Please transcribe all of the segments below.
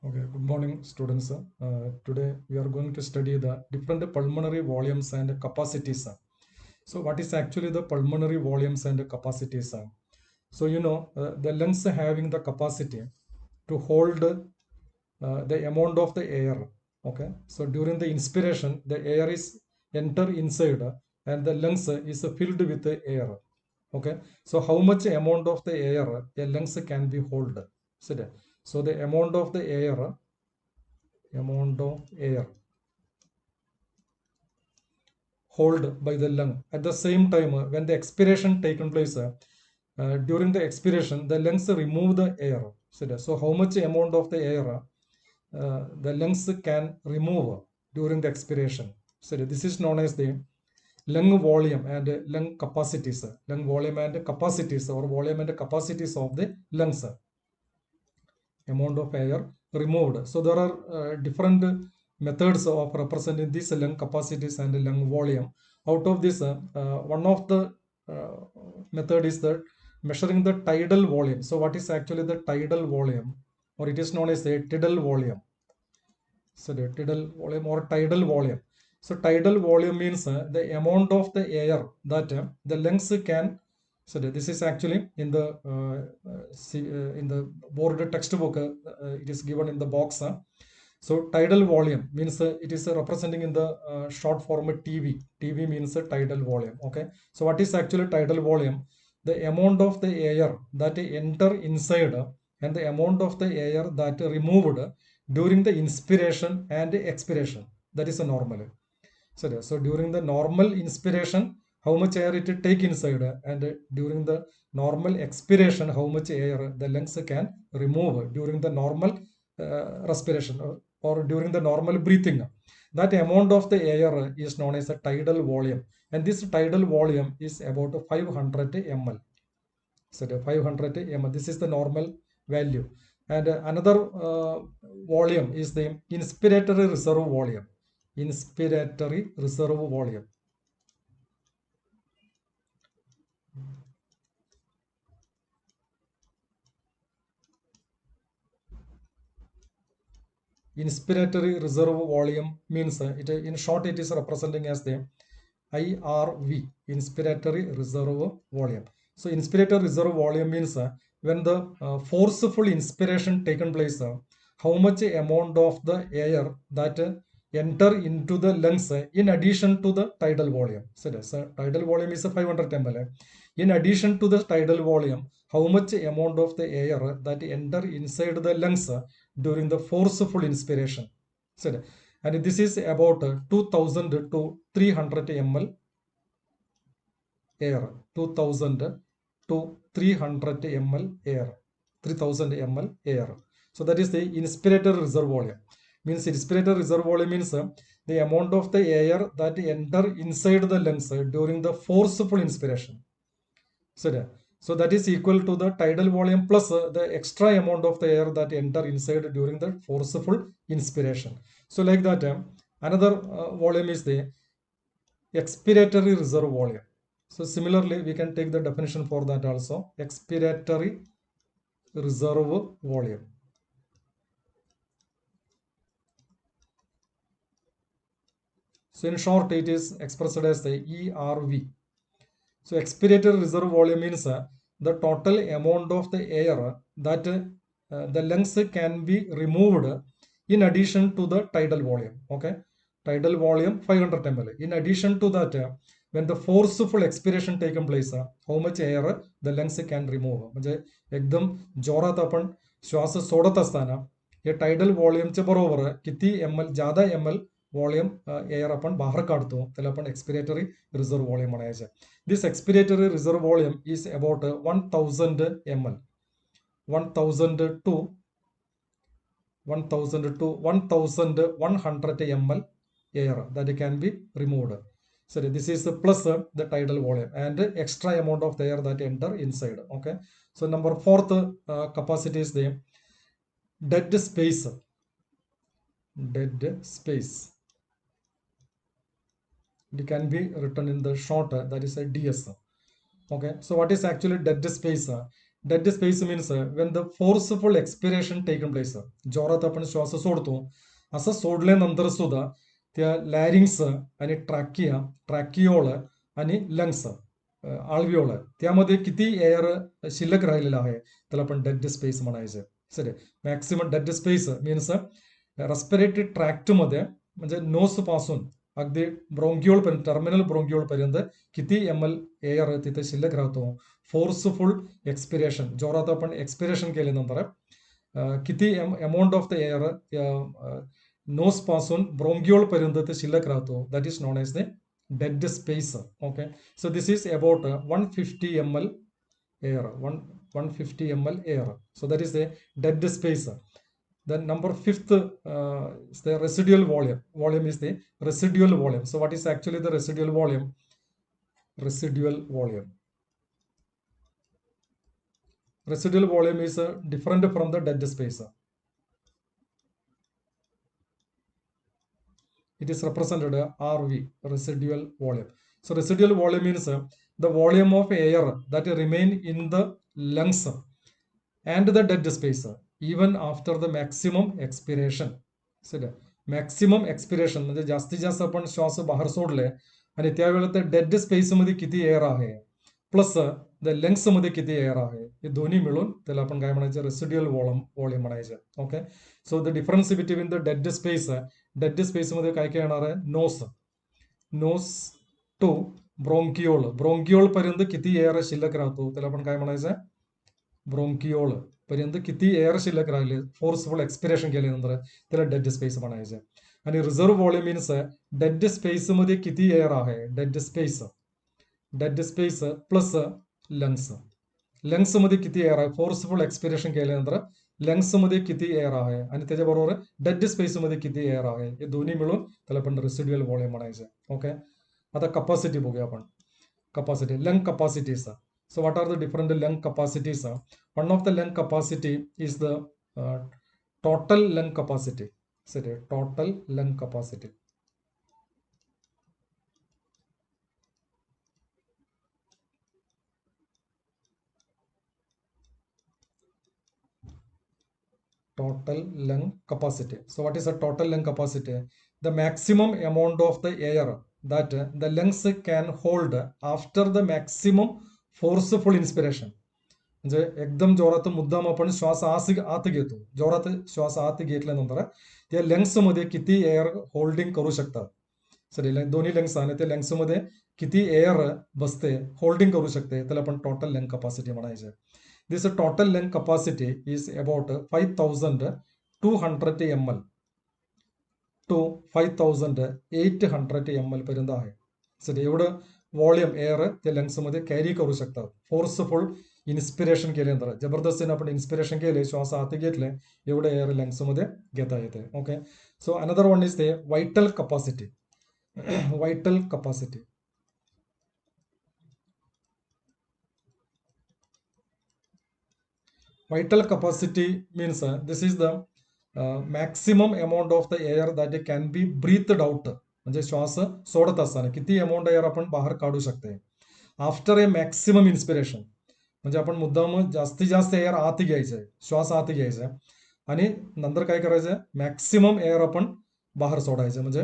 Okay, good morning, students. Today we are going to study the different pulmonary volumes and capacities. So, what is actually the pulmonary volumes and capacities? The lungs having the capacity to hold the amount of the air. Okay, so during the inspiration, the air is enter inside and the lungs is filled with the air. Okay, so how much amount of the air a lungs can be hold? So the amount of the air hold by the lung. At the same time, when the expiration taken place, during the expiration, the lungs remove the air. So how much amount of the air the lungs can remove during the expiration? So this is known as the lung volume and lung capacities. Lung volume and capacities, or volume and capacities of the lungs. Amount of air removed. So there are different methods of representing these lung capacities and lung volume. Out of this, one of the method is that measuring the tidal volume. So what is actually the tidal volume, or it is known as a tidal volume? So the tidal volume or tidal volume. So tidal volume means the amount of the air that the lungs can. So this is actually in the board textbook. It is given in the box. So tidal volume means it is representing in the short form TV. TV means tidal volume. Okay. So what is actually tidal volume? The amount of the air that enter inside and the amount of the air that removed during the inspiration and expiration. That is a normal. So during the normal inspiration, how much air it take inside, and during the normal expiration, how much air the lungs can remove during the normal respiration, or during the normal breathing. That amount of the air is known as a tidal volume, and this tidal volume is about 500 ml. So the 500 ml, this is the normal value. And another volume is the inspiratory reserve volume. Inspiratory reserve volume. Inspiratory reserve volume means in short it is representing as the IRV, inspiratory reserve volume. So inspiratory reserve volume means when the forceful inspiration taken place, how much amount of the air that enter into the lungs in addition to the tidal volume. So tidal volume is 500 ml. In addition to the tidal volume, how much amount of the air that enter inside the lungs during the forceful inspiration. So, and this is about 2000 to 300 ml air. 2000 to 300 ml air. 3000 ml air. So that is the inspiratory reserve volume. Means inspiratory reserve volume means the amount of the air that enter inside the lungs during the forceful inspiration. So that is equal to the tidal volume plus the extra amount of the air that enter inside during the forceful inspiration. So like that, another volume is the expiratory reserve volume. So similarly, we can take the definition for that also. Expiratory reserve volume. So in short, it is expressed as the ERV. So expiratory reserve volume means the total amount of the air that the lungs can be removed in addition to the tidal volume. Okay, tidal volume 500 ml. In addition to that, when the forceful expiration taken place, how much air the lungs can remove. म्हणजे एकदम जोरात आपण श्वास सोडत असताना हे tidal व्हॉल्यूमच्या बरोबर किती ml ज्यादा ml वॉल्यूम एअर आपण बाहेर काढतो त्याला आपण एक्सपिरेटरी रिझर्व व्हॉल्यूम म्हणायचं. This expiratory reserve volume is about 1000 ml. 1000 to 1100 ml air that can be removed. So this is plus the tidal volume and extra amount of the air that enter inside. Okay. So number fourth capacity is the dead space. Dead space. It can be written in the short, that is a DS. Okay, so what is actually dead space? Dead space means when the forceful expiration taken place. जोरात आपण श्वास सोडतो, असं सोडल्यानंतर सुद्धा त्या लॅरिंग्स आणि ट्रॅकियोल आणि लंग्स आल्विओल त्यामध्ये किती एअर शिल्लक राहिलेला आहे त्याला आपण डेड स्पेस म्हणायचं. Sir maximum dead space means respiratory tract मध्ये म्हणजे नोस पासून अगदी ब्रोंक्युल पर्यंत टर्मिनल ब्रोंक्युल पर्यंत किती ml एअर तिथे शिल्लक राहतो. फोर्सफुल एक्सपिरेशन जोरात आपण एक्सपिरेशन केल्यानंतर किती amount of the air nose पासून ब्रोंक्युल पर्यंत ते शिल्लक राहतो. That is known as the dead space. Okay, so this is about 150 ml air, 150 ml air. So that is the dead space. Then number fifth is the residual volume. Volume is the residual volume. So what is actually the residual volume? Residual volume. Residual volume is different from the dead space. It is represented RV, residual volume. So residual volume means the volume of air that remain in the lungs and the dead space even after the maximum expiration. Maximum expiration म्हणजे जास्तीत जास्त आपण श्वास बाहेर सोडले आणि त्यावेळेला त्या डेड स्पेस मध्ये किती एअर आहे प्लस द लंग्स मध्ये किती एअर आहे हे दोन्ही मिळून त्याला आपण काय म्हणायचं रेसिड्युअल वॉल्यूम म्हणायचं. Okay, so the difference between the dead space मध्ये काय काय येणार आहे नोस टू ब्रोंकिओल पर्यंत किती एअर शिल्लक राहतो त्याला आपण काय म्हणायचं ब्रोंकिओल पर्यंत किती एअर शिल्लक राहिले फोर्सफुल एक्सपिरेशन केल्यानंतर त्याला डेड स्पेस म्हणायचं. आणि reserve volume means dead space मध्ये किती एअर आहे डेड स्पेस प्लस लंग्स मध्ये किती एअर आहे फोर्सफुल एक्सपिरेशन केल्यानंतर लंग्स मध्ये किती एअर आहे आणि त्याच्याबरोबर डेड स्पेस मध्ये किती एअर आहे हे दोन्ही मिळून त्याला आपण रेसिड्युअल व्हॉल्यूम म्हणायचं. ओके, आता कपॅसिटी बघूया आपण. Capacity lung capacities. So what are the different lung capacities? One of the lung capacity is the total lung capacity. Total lung capacity. Total lung capacity. So what is a total lung capacity? The maximum amount of the air that the lungs can hold after the maximum forceful inspiration. म्हणजे एकदम जोरात मुद्दाम आपण श्वास आत घेतो, जोरात श्वास आत घेतल्यानंतर त्या लंग्स मध्ये किती एअर होल्डिंग करू शकतात. सॉरी दोन्ही लंग्स आणि त्या लंग्स मध्ये किती एअर बसते होल्डिंग करू शकते त्याला आपण टोटल लंग कपॅसिटी म्हणायचं. This total lung capacity is about 5200 ml to 5800 ml पर्यंत आहे. सर एवढं व्हॉल्यूम एअर त्या लंग्स मध्ये कॅरी करू शकतात. फोर्सफुल इन्स्पिरेशन केल्यानंतर जबरदस्तीने आपण इन्स्पिरेशन केले श्वास आत घेतले एवढे एअर लंग्स मध्ये घेता येते. Okay, so another one is ते vital capacity. Vital capacity. Vital capacity means this is the maximum amount of the air that can be breathed out. म्हणजे श्वास सोडत असताना किती अमाऊंट एअर आपण बाहेर काढू शकते आफ्टर ए मॅक्सिमम इन्स्पिरेशन. म्हणजे आपण मुद्दाम जास्तीत जास्त एअर आत घ्यायचंय, श्वास आत घ्यायचा आणि नंतर काय करायचं मॅक्सिमम एअर आपण बाहेर सोडायचं. म्हणजे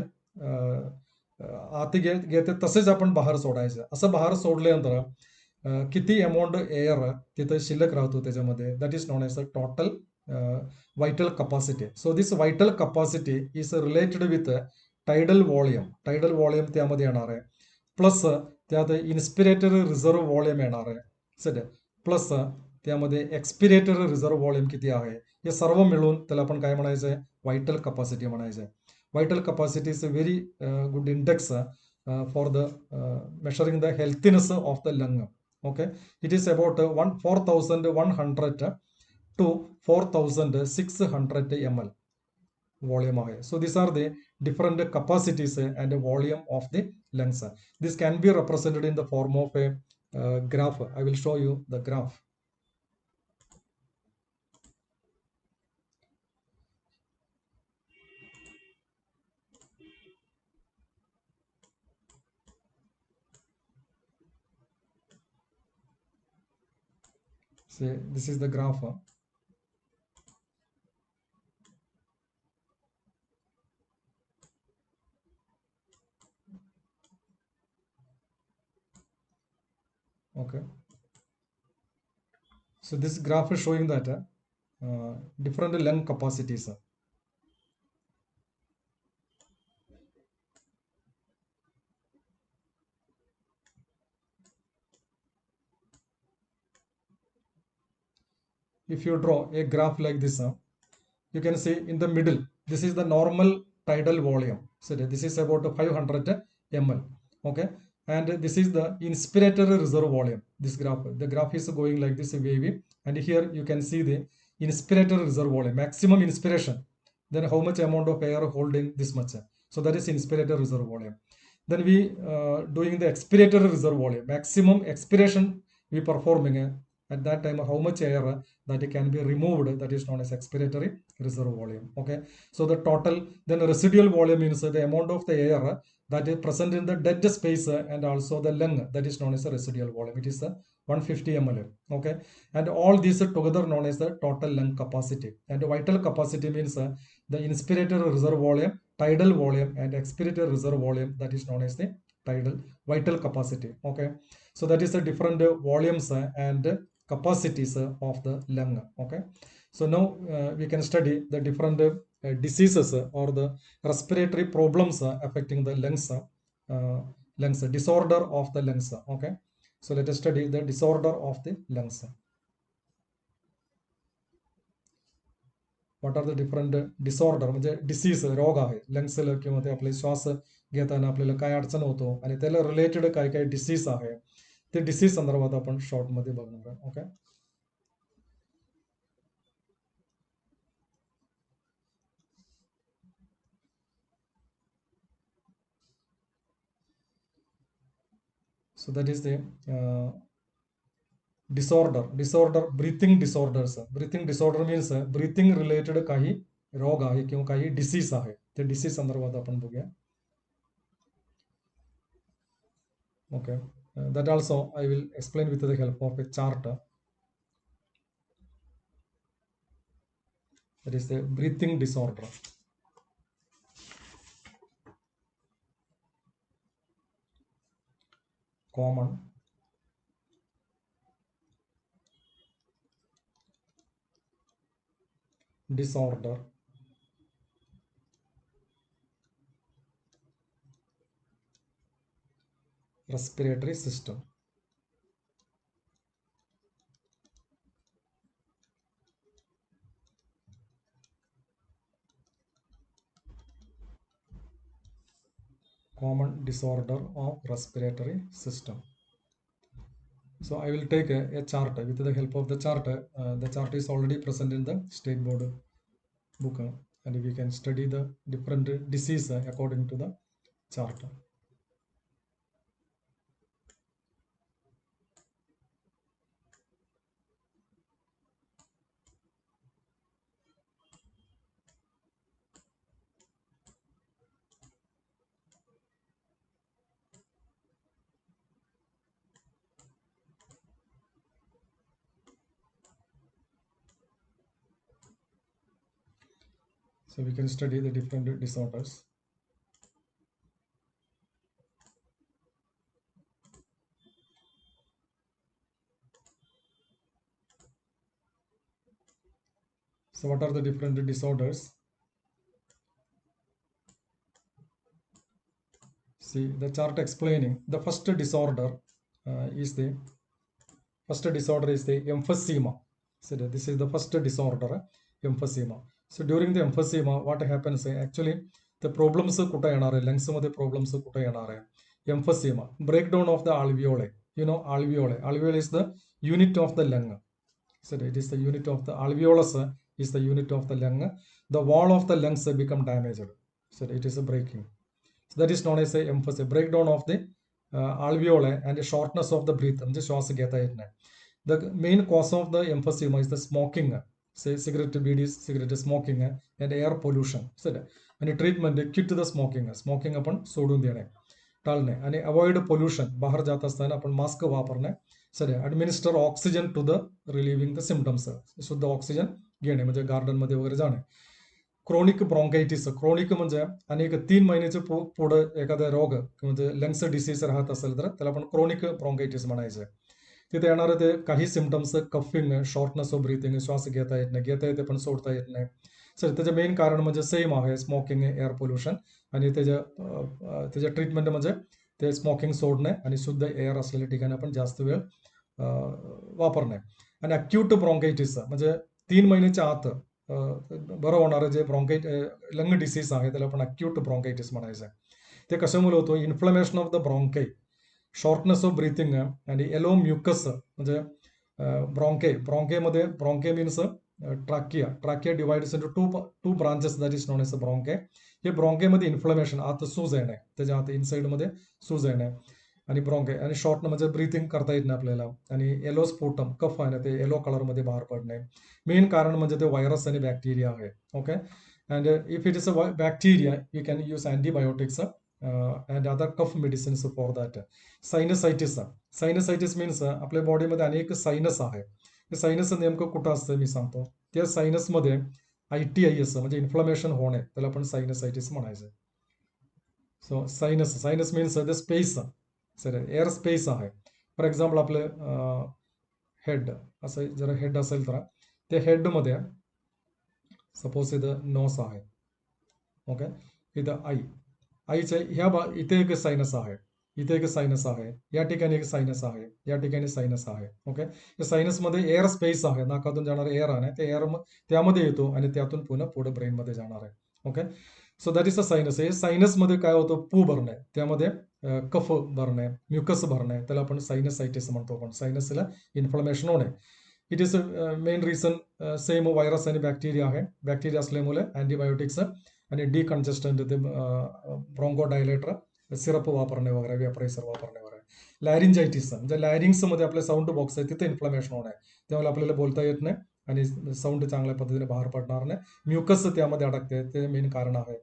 आत घेते तसेच आपण बाहेर सोडायचं. असं बाहेर सोडल्यानंतर किती अमाऊंट एअर तिथे शिल्लक राहतो त्याच्यामध्ये that is known as a total vital capacity. So this vital capacity is related with tidal volume. Tidal volume त्यामध्ये येणार आहे प्लस त्यात इन्स्पिरेटरी रिझर्व्ह व्हॉल्यूम येणार आहे. सध्या प्लस त्यामध्ये एक्सपिरेटरी रिझर्व्ह व्हॉल्यूम किती आहे हे सर्व मिळून त्याला आपण काय म्हणायचं आहे वायटल कपॅसिटी म्हणायचं आहे. Vital capacity is a very good index for the measuring the healthiness of the lung. Okay, it is about 4100 to 4600 ml volume आहे. So these are the different capacities and volume of the lungs. This can be represented in the form of a graph. I will show you the graph. Say this is the graph. Okay. So this graph is showing that different lung capacities. If you draw a graph like this, you can see in the middle, this is the normal tidal volume. So this is about 500 ml. Okay. And this is the inspiratory reserve volume. This graph, the graph is going like this wavy. And here you can see the inspiratory reserve volume, maximum inspiration. Then how much amount of air holding this much. So that is inspiratory reserve volume. Then we doing the expiratory reserve volume, maximum expiration we performing at that time how much air that can be removed, that is known as expiratory reserve volume. Okay, so the total, then residual volume means the amount of the air that is present in the dead space and also the lung, that is known as the residual volume. It is 150 ml. Okay, and all these together known as the total lung capacity. And vital capacity means the inspiratory reserve volume, tidal volume, and expiratory reserve volume, that is known as the tidal vital capacity. Okay, so that is the different volumes and capacities of the lung. Okay, so now we can study the different diseases or the respiratory problems affecting the lungs, lungs disorder of the lungs. Okay, so let us study the disorder of the lungs. What are the different disorder म्हणजे disease रोग आहे लंग्सला किंवा ते आपले श्वास घेताना आपल्याला काय अडचण होतो आणि त्याला रिलेटेड काय काय डिसीज आहे ते डिसीज संदर्भात आपण शॉर्ट मध्ये बघणार आहे. Okay, so that is the disorder breathing disorders. Breathing disorder means breathing related काही रोग आहे किंवा काही डिसीज आहे ते डिसीज संदर्भात आपण बघूया. Okay, that also I will explain with the help of a chart. That is the breathing disorder. Common disorder respiratory system. Common disorder of respiratory system. So I will take a chart with the help of the chart. The chart is already present in the state board book, and we can study the different disease according to the chart. So we can study the different disorders. So what are the different disorders? See the chart explaining the first disorder is the emphysema. So this is the first disorder, emphysema. So during the emphysema, what happens actually the problems lungs problems emphysema, breakdown of the alveoli. You know alveoli. Alveoli is the unit of the lung. So it is the unit of the alveolus is the unit of the lung. The wall of the lungs become damaged. So it is a breaking. So that is known as a emphysema, breakdown of the alveoli and the shortness of the breath. The main cause of the emphysema is the smoking, say cigarette, BD, cigarette smoking and air pollution. So and treatment quit the smoking upon sodium. टाळणे आणि avoid pollution, बाहेर जात असताना आपण mask वापरणे. Sir administer oxygen to the relieving the symptoms, शुद्ध oxygen घेणे म्हणजे गार्डनमध्ये वगैरे जाणे. क्रोनिक ब्रॉन्कायटिस, क्रोनिक म्हणजे अनेक 3 महिन्याचे पुढं एखादा रोग म्हणजे लंग्स डिसीज राहत असेल तर त्याला आपण क्रोनिक ब्रॉन्कायटिस म्हणायचं. तिथे येणारं ते काही symptoms, coughing, shortness of breathing, श्वास घेता येत नाही, घेता येते पण सोडता येत नाही. सर त्याचं मेन कारण म्हणजे सेम आहे, स्मोकिंग, एअर पोल्युशन. आणि त्याच्या ट्रीटमेंट म्हणजे ते स्मोकिंग सोडणे आणि शुद्ध एअर असलेल्या ठिकाणी आपण जास्त वेळ वापरणे. आणि अक्यूट ब्रॉन्कायटिस म्हणजे 3 महिन्याच्या आत बरं होणारं जे लंग डिसीज आहे त्याला आपण अक्यूट ब्रॉन्कायटिस म्हणायचं. ते कशामुळे होतो? Inflammation of the bronchi, shortness of breathing आणि येलो म्युकस म्हणजे bronchi means trachea divides into two branches, that is known as bronchi. हे ब्रॉन्केमध्ये इन्फ्लमेशन, आत सूज येणे, त्याच्या आत इनसाइडमध्ये सूज येणे आणि ब्रॉन्के. आणि शॉर्ट म्हणजे ब्रीथिंग करता येत नाही आपल्याला. आणि येलो स्फोटम, कफ आहे ना ते येलो कलरमध्ये बाहेर पडणे. मेन कारण म्हणजे ते व्हायरस आणि बॅक्टेरिया आहे. Okay. And if it is a bacteria you can use antibiotics and other cough medicines for that. Sinusitis means आपल्या बॉडीमध्ये अनेक सायनस आहे. ते सायनस नेमकं कुठं असतं मी सांगतो. त्या सायनसमध्ये ITIS म्हणजे इन्फ्लमेशन होणे, त्याला आपण सायनसायटिस म्हणायचं. So sinus means the space, sir air space आहे. फॉर एक्झाम्पल आपलं हेड, असं जर हेड असेल तर त्या हेडमध्ये सपोज इथं नोस आहे. ओके. इथं आईच्या इथे एक सायनस आहे, इथे एक सायनस आहे, या ठिकाणी एक सायनस आहे, या ठिकाणी सायनस आहे. ओके. या सायनसमध्ये एअर स्पेस आहे, नाकातून जाणार एअर आहे, ते एअर त्यामध्ये येतो आणि त्यातून पुन्हा पुढे ब्रेनमध्ये जाणार आहे. Okay. So that is a sinus. हे सायनसमध्ये काय होतं? पू भरणे, त्यामध्ये कफ भरणे, म्युकस भरणे, त्याला आपण सायनसायटिस म्हणतो. आपण सायनसला इन्फ्लमेशन होणे. It is main reason same virus आणि बॅक्टेरिया आहे. बॅक्टेरिया असल्यामुळे अँटीबायोटिक्स आणि डिकन्जेस्टंट, ते ब्रॉन्कोडायलेटर, सिरप वापरणे वगैरे, वेपरायझर वापरणे वगैरे. लॅरिंजायटिस म्हणजे लॅरिंग्समध्ये आपले साऊंड बॉक्स आहे, तिथे इन्फ्लमेशन होणार आहे, त्यामुळे आपल्याला बोलता येत नाही आणि साऊंड चांगल्या पद्धतीने बाहेर पडणार नाही. म्युकस त्यामध्ये अडकते, ते मेन कारण आहे.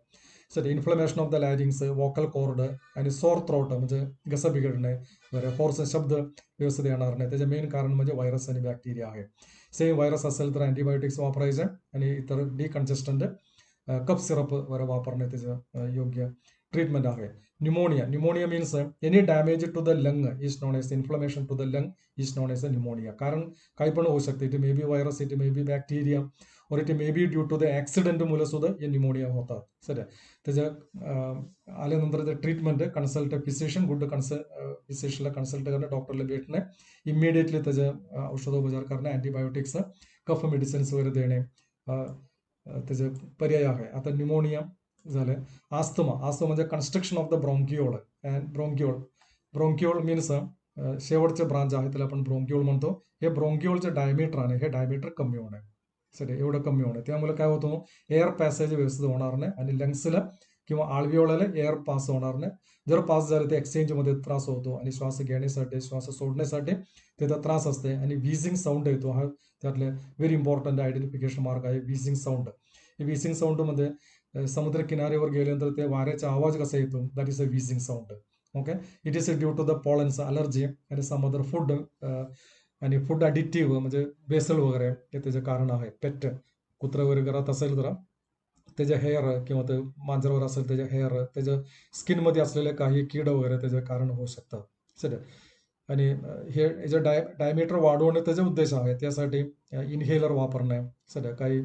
Sir inflammation of the larynx, vocal cord आणि सोर थ्रोट म्हणजे घसा बिघडणे वगैरे, होर्स शब्द व्यवस्थित येणार नाही, त्याचे मेन कारण म्हणजे व्हायरस आणि बॅक्टेरिया आहे. सेम व्हायरस असेल तर अँटीबायोटिक्स वापरायचे आणि इतर डिकन्जेस्टंट कफ सिरप वगैरे वापरणे त्याचं योग्य ट्रीटमेंट आहे. Pneumonia means any damage to the lung is known as inflammation to the lung is known as a pneumonia. कारण काही पण होऊ शकते, it may be virus, it may be bacteria, और it may be due to the ॲक्सिडेंटमुळे सुद्धा हे pneumonia होतात. सर त्याच्या आल्यानंतर ते ट्रीटमेंट कन्सल्ट फिजिशियन, गुड फिजिशियनला कन्सल्ट करणे, डॉक्टरला भेटणे, इमिडिएटली त्याचं औषधोपचार करणे, अँटीबायोटिक्स, कफ मेडिसिन्स वगैरे देणे त्याचे पर्याय आहे. आता न्यूमोनिया झालं. आस्थमा म्हणजे construction of the bronchiole and bronchiole means शेवटचे ब्रांच आहे त्याला आपण ब्रॉन्क्युल म्हणतो. हे ब्रॉन्क्युलचे डायमीटर आहे, हे डायमीटर कमी होणे, सर एवढं कमी होणे, त्यामुळे काय होतं? एअर पॅसेज व्यवस्थित होणार नाही आणि लंग्सला किंवा आळवीओळ्याला एअर पास होणार नाही. जर पास झालं तर एक्सचेंजमध्ये त्रास होतो आणि श्वास घेण्यासाठी, श्वास सोडण्यासाठी त्याचा त्रास असते आणि व्हीजिंग साऊंड येतो. हा त्यातले व्हेरी इम्पॉर्टंट आयडेंटिफिकेशन मार्क आहे, व्हीजिंग साऊंड. व्हीजिंग साऊंडमध्ये समुद्र किनाऱ्यावर गेल्यानंतर ते वाऱ्याचा आवाज कसा येतो, that is a wheezing sound. Okay. It is due to the pollens allergy आणि सम अदर फूड आणि फूड ॲडिक्टिव्ह म्हणजे बेसल वगैरे, हे त्याचे कारण आहे. पेट कुत्रा वगैरे घरात असेल तर त्याच्या हेअर, किंवा ते मांजरावर असेल त्याच्या हेअर, त्याच्या स्किनमध्ये असलेले काही कीड वगैरे त्याचे कारण होऊ शकतात. सर आणि हे याचं डायमीटर वाढवणे त्याचा उद्देश आहे. त्यासाठी इनहेलर वापरणे, सर काही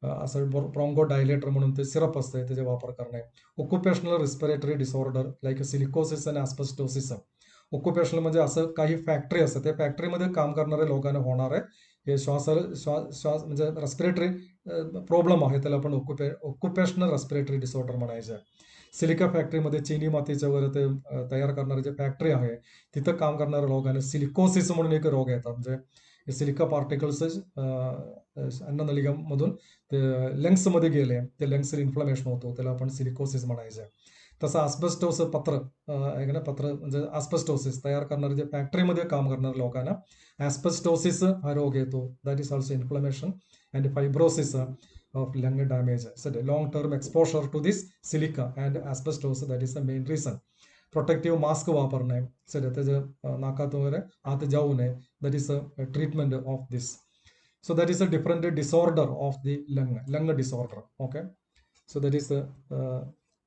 असं ब्रॉन्को डायलेटर म्हणून ते सिरप असते, त्याचा वापर करणे. Occupational respiratory disorder like silicosis आणि ॲस्बेस्टोसिस. ऑक्युपेशनल म्हणजे असं काही फॅक्टरी असतं, त्या फॅक्टरीमध्ये काम करणाऱ्या लोकांना होणार आहे हे श्वास म्हणजे रेस्पिरेटरी प्रॉब्लेम आहे, त्याला आपण ऑक्युपेशनल रेस्पिरेटरी डिसऑर्डर म्हणायचं. सिलिका फॅक्टरीमध्ये चिनी मातीचं वगैरे ते तयार करणारे जे फॅक्टरी आहे, तिथं काम करणाऱ्या लोकांना सिलिकोसिस म्हणून एक रोग येतात. म्हणजे सिलिका पार्टिकल्स अन्ननलिकामधून ते लंग्समध्ये गेले, ते लंग्स इन्फ्लमेशन होतो, त्याला आपण सिलिकोसिस म्हणायचं. तसं आस्बेस्टोस आहे ना, पत्र म्हणजे आस्बेस्टोसिस तयार करणारे जे फॅक्टरीमध्ये काम करणाऱ्या लोकांना ॲस्बेस्टोसिस हा रोग येतो. That is also inflammation and fibrosis of lung damage. So the long term exposure to this silica and asbestos, that is the main reason. Protective mask वापरणे, सर त्याचं नाकात वगैरे आत जाऊ नये. That is a treatment of this. So that is a different disorder of the lung disorder. Okay, so that is the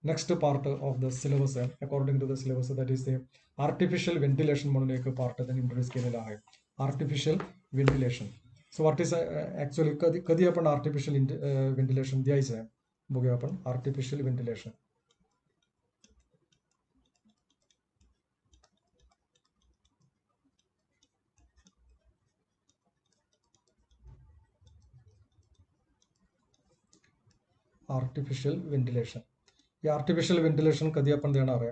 next part of the syllabus according to the syllabus. That is the artificial ventilation म्हणून एक part त्यांनी introduce केलेला आहे, artificial ventilation. So what is actually कधी कधी आपण artificial ventilation द्यायचं आहे बघूया आपण. Artificial ventilation, artificial ventilation. हे आर्टिफिशियल व्हेंटिलेशन कधी आपण देणार आहे,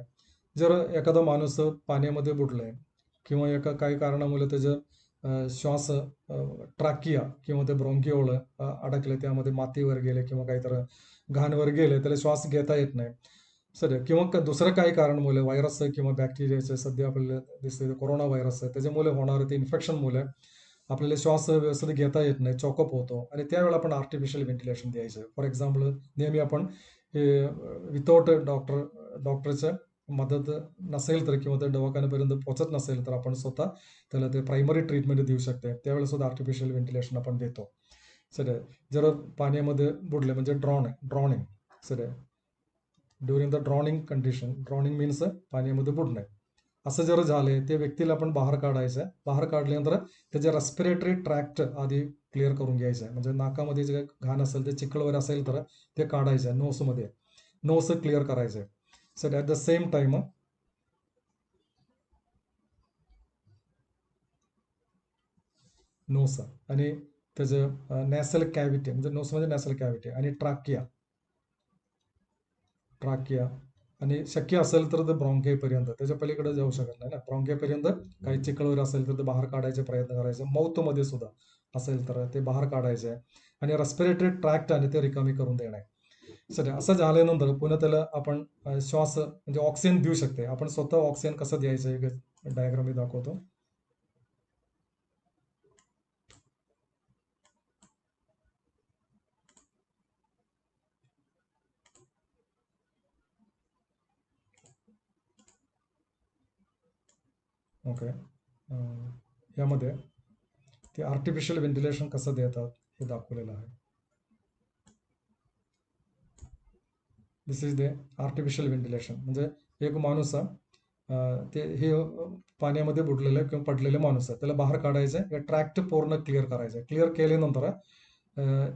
जर एखादा माणूस पाण्यामध्ये बुडलाय किंवा एका काही कारणामुळे त्याचं श्वास ट्राकिया किंवा ते ब्रोंकिओल अडकले, त्यामध्ये मातीवर गेले किंवा काहीतरी घाणवर गेले, त्याला श्वास घेता येत नाही सर, किंवा दुसरं काही कारणमुळे व्हायरस किंवा बॅक्टेरियाचे सध्या आपल्याला दिसते कोरोना व्हायरस आहे, त्याच्यामुळे होणारं ते इन्फेक्शनमुळे आपल्याला श्वास व्यवस्थित घेता येत नाही, चॉकअप होतो, आणि त्यावेळेला आपण आर्टिफिशियल व्हेंटिलेशन द्यायचं. फॉर एक्झाम्पल नेहमी आपण विदाउट डॉक्टरचं मदत नसेल तर किंवा त्या दवाखान्यापर्यंत पोहोचत नसेल तर आपण स्वतः त्याला ते प्रायमरी ट्रीटमेंट देऊ शकते, त्यावेळेस सुद्धा आर्टिफिशियल व्हेंटिलेशन आपण देतो. सर जर पाण्यामध्ये बुडले म्हणजे drowning sir, during the drowning condition, drowning means पाण्यामध्ये बुडणे, असं जर झाले त्या व्यक्तीला आपण बाहेर काढायचं आहे. बाहेर काढल्यानंतर त्याचे रेस्पिरेटरी ट्रॅक्ट आधी क्लिअर करून घ्यायचं आहे, म्हणजे नाकामध्ये जे घाण असेल ते चिखलवर असेल तर ते काढायचं आहे, नोसमध्ये नोस क्लिअर करायचं आहे. So at the same time nose आणि त्याचं नॅसल कॅव्हिटी, म्हणजे नोसमध्ये नॅसल कॅव्हिटी आणि ट्राकिया आणि शक्य असेल तर ते ब्रॉन्केपर्यंत, त्याच्या पलीकडे जाऊ शकत नाही ना, ब्रॉन्केपर्यंत काही चिखलवर असेल तर ते बाहेर काढायचे प्रयत्न करायचे, माउथमध्ये सुद्धा असेल तर ते बाहेर काढायचे आहे, आणि रेस्पिरेटरी ट्रॅक्ट आणि ते रिकामी करून देणे. सर असं झाल्यानंतर पुन्हा त्याला आपण श्वास म्हणजे ऑक्सिजन देऊ शकते. आपण स्वतः ऑक्सिजन कसं द्यायचं एक डायग्राम मी दाखवतो. ओके, यामध्ये ते आर्टिफिशियल व्हेंटिलेशन कसं देतात हे दाखवलेलं आहे. This is the artificial ventilation. म्हणजे एक माणूस ते हे पाण्यामध्ये बुडलेलं किंवा पडलेले माणूस आहे, त्याला बाहेर काढायचं आहे, ट्रॅक्ट पूर्ण क्लिअर करायचं आहे. क्लिअर केल्यानंतर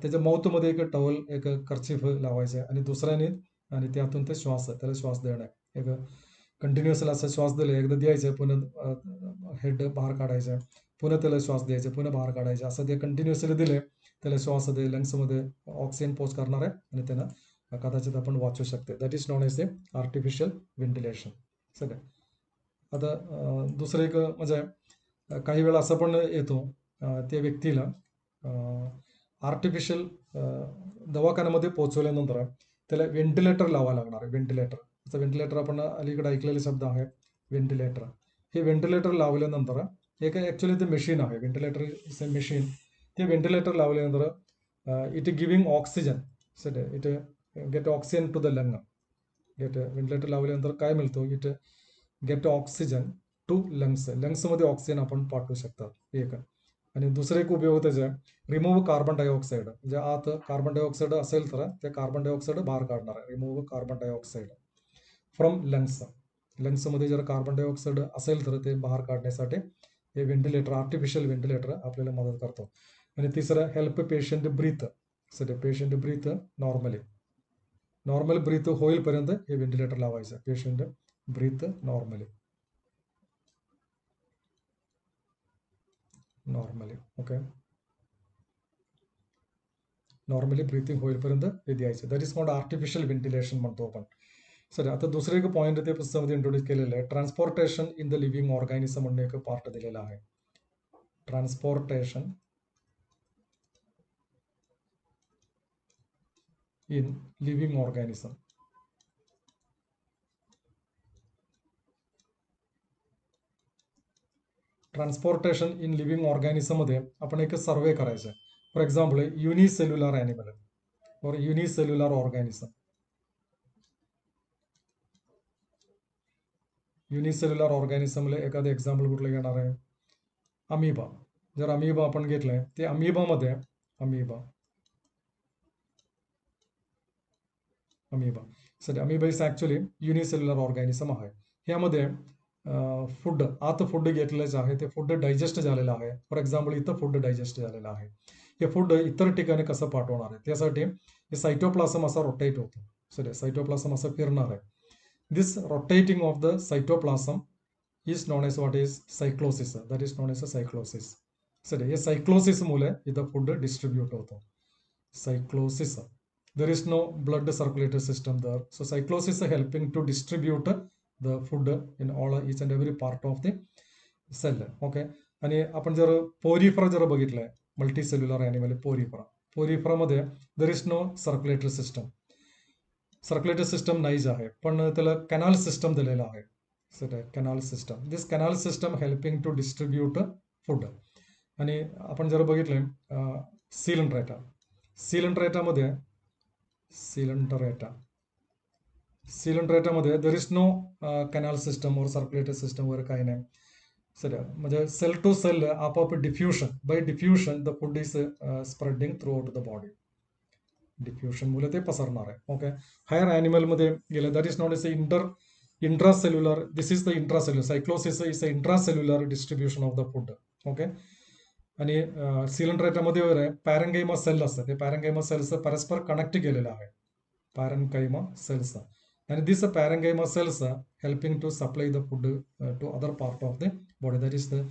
त्याच्या माउथमध्ये एक टॉवेल एक कर्चिफ लावायचं आहे आणि दुसऱ्याने आणि त्यातून ते त्याला श्वास देणं आहे. एक कंटिन्युअसली असा श्वास दिला, एकदा द्यायचं, पुन्हा हेड बाहेर काढायचं, पुन्हा त्याला श्वास द्यायचा, पुन्हा बाहेर काढायचं, असं ते कंटिन्युअसली दिले त्याला श्वास दे लंग्समध्ये ऑक्सिजन पोच करणार आहे आणि त्यांना कदाचित आपण वाचू शकते. That is known as a artificial ventilation. Sir आता दुसरं एक म्हणजे काही वेळा असं पण येतो त्या व्यक्तीला आर्टिफिशियल दवाखान्यामध्ये पोहोचवल्यानंतर त्याला व्हेंटिलेटर लावावं लागणार आहे. व्हेंटिलेटर आपण अलीकडे ऐकलेले शब्द आहे व्हेंटिलेटर. हे व्हेंटिलेटर लावल्यानंतर एक ॲक्च्युली ते मशीन आहे, व्हेंटिलेटर इज अ मशीन. ते व्हेंटिलेटर लावल्यानंतर it giving oxygen, sir it get oxygen to the lung. Ventilator लावल्यानंतर काय मिळतो, इट गेट ऑक्सिजन टू लंग्समध्ये ऑक्सिजन आपण पाठवू शकतात एक. आणि दुसरं एक उपयोग त्याचा रिमूव्ह कार्बन डायऑक्साईड, म्हणजे आत कार्बन डायऑक्साईड असेल तर ते कार्बन डायऑक्साईड बाहेर काढणार आहे, रिमूव्ह कार्बन डायऑक्साईड फ्रॉम लंग्समध्ये जर कार्बन डायऑक्साईड असेल तर ते बाहेर काढण्यासाठी हे व्हेंटिलेटर, आर्टिफिशियल व्हेंटिलेटर आपल्याला मदत करतो. आणि तिसरं help patient breathe. Sir patient breathe normal breathe होईपर्यंत हे व्हेंटिलेटर लावायचं, patient breathe normally. Okay, normally breathing होईपर्यंत हे द्यायचं. That is called artificial ventilation म्हणतो आपण. सर आता दुसरं एक पॉईंट ते पुस्तकामध्ये इंट्रोड्यूस केलेलं आहे, transportation in the living organism म्हणून एक पार्ट दिलेला आहे. Transportation in living organism. Transportation in living organism मध्ये आपण एक सर्वे करायचा. फॉर एक्झाम्पल युनिसेल्युलर ॲनिमल और युनिसेल्युलर ऑर्गॅनिझम. युनिसेल्युलर ऑर्गॅनिझमला एखादं एक्झाम्पल कुठलं घेणार आहे? अमिबा. जर अमिबा आपण घेतलंय ते अमिबामध्ये amoeba sorry amoeba is actually unicellular organism आहे. ह्यामध्ये फूड आत फूड घेतलेलं आहे ते फूड डायजेस्ट झालेलं आहे. फॉर एक्झाम्पल इथं फूड डायजेस्ट झालेलं आहे. हे फूड इतर ठिकाणी कसं पाठवणार आहे त्यासाठी हे सायटोप्लाझम असा रोटेट होतो. सॉरी सायटोप्लाझम असं फिरणार आहे. This rotating of the cytoplasm is known as what is cyclosis. That is known as a cyclosis. Sir हे सायक्लोसिस मुळे इथं फूड डिस्ट्रीब्यूट होतो. सायक्लोसिस. There is no blood circulatory system there. So cyclosis is helping to distribute the food in all each and every part of the cell. Okay. आणि आपण जर porifera जर बघितलंय multicellular animal पोरिफरामध्ये there is no circulatory system. Circulatory system नाहीच आहे पण त्याला कॅनल सिस्टम दिलेला आहे. Canal system. This canal system helping to distribute food. आणि आपण जर बघितलं सिलेंट्रेटामध्ये there is no canal system और सर्क्युलेटरी सिस्टम वगैरे काही नाही. म्हणजे सेल टू सेल आपोआप diffusion by diffusion the food is spreading throughout the body. Diffusion मुळे ते पसरणार आहे. ओके. हायर ॲनिमलमध्ये गेलं that is not as intracellular. This is the intracellular. Cyclosis is a intracellular distribution of the food. Okay. आणि सिलेंट्रेटामध्ये वगैरे पॅरेंगाइमा cell असतात. ते पॅरेंगाइमा सेल्स परस्पर कनेक्ट केलेलं आहे. Parenchyma cells. आणि this parenchyma cells helping to supply the food to other part of the body. That is the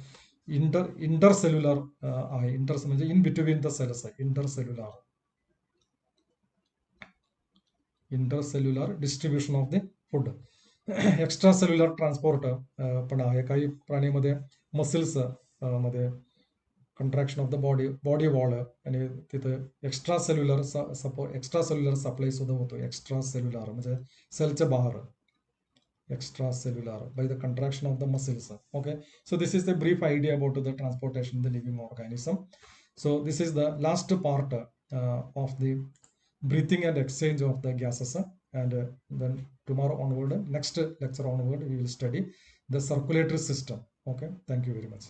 intercellular आहे. म्हणजे इन बिटवीन द सेल्स आहे. Intercellular distribution of the food. Extracellular transport पण आहे. काही प्राणीमध्ये muscles मध्ये contraction of the body wall आणि तिथं एक्स्ट्रा सेल्युलर सप्लाय सुद्धा होतो. एक्स्ट्रा सेल्युलर म्हणजे सेलच्या बाहेर. Extra cellular by the contraction of the muscles. Okay, so this is the brief idea about the transportation of the living organism. So this is the last part of the breathing and exchange of the gases, and then tomorrow onward, next lecture onward, we will study the circulatory system. Okay, thank you very much.